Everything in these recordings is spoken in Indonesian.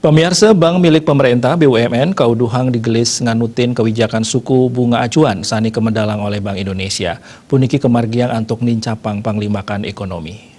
Pemirsa, bank milik pemerintah BUMN kauduhang digelis nganutin kebijakan suku bunga acuan sani kemendalang oleh Bank Indonesia. Puniki kemargiang antuk nincapang panglimakan ekonomi.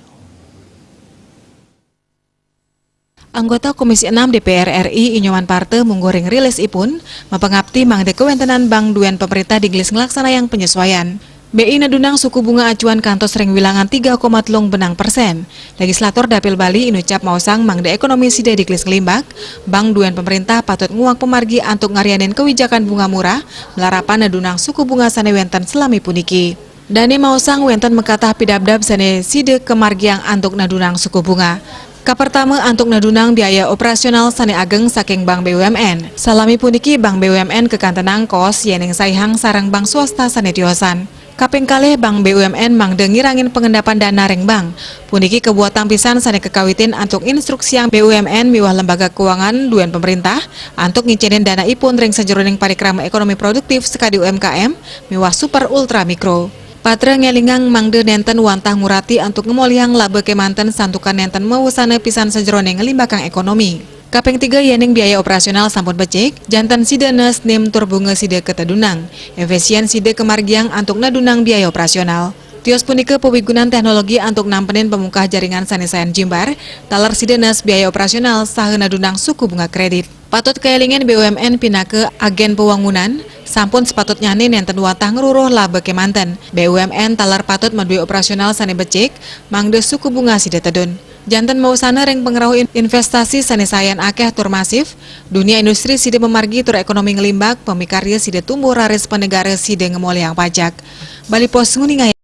Anggota Komisi 6 DPR RI Inyoman Parte menggoreng rilis ipun, mapangapti mangde kewentenan bank duen pemerintah digelis ngelaksana yang penyesuaian. BI nadunang suku bunga acuan kantos ring wilangan 3,3 %. Legislator Dapil Bali inucap mausang mangde ekonomi sida diklis ngelimbak, bank duen pemerintah patut nguak pemargi antuk ngarianin kebijakan bunga murah, melarapan nadunang suku bunga sane wenten selami puniki. Dani mausang wenten mekatah pidabdab sane sida kemargiang antuk nadunang suku bunga. Kapertama antuk nadunang biaya operasional sane ageng saking Bank BUMN. Salami puniki Bank BUMN kekantenang kos yeneng saihang sarang bank swasta sane tiosan. Kaping kalih Bank BUMN mangde ngirangin pengendapan dana ring bank. Puniki kebuat tampisan sane kekawitin antuk instruksi yang BUMN miwah lembaga keuangan duen pemerintah antuk ngicinin dana ipun ring sejeroning parikrama ekonomi produktif sekadi UMKM miwah super ultra mikro. Patra ngelingang mangde nenten wantah ngurati antuk ngemoliang laba kemanten santukan nenten mewusana pisan sejeroning ngelimbakang ekonomi. Kaping 3 yening biaya operasional sampun becik, jantan sida nes nim turbunga sida ketedunang, efisien sida kemargiang antuk nadunang biaya operasional. Tios punike pewigunan teknologi antuk nampenin pemungkah jaringan sanisayan Jimbar, talar sida nes biaya operasional saha nadunang suku bunga kredit. Patut keelingen BUMN pinake agen pewangunan, sampun sepatutnya nenten watah ngeruruh laba kemanten. BUMN talar patut madui operasional sane becik, mangde suku bunga sida tedun. Jantan mausana ring pengerau investasi sanisayan akeh tur masif, dunia industri sida memargi tur ekonomi ngelimbak, pemikarya sida tumbuh raris penegara sida ngemoliang pajak. Bali Pos nguningai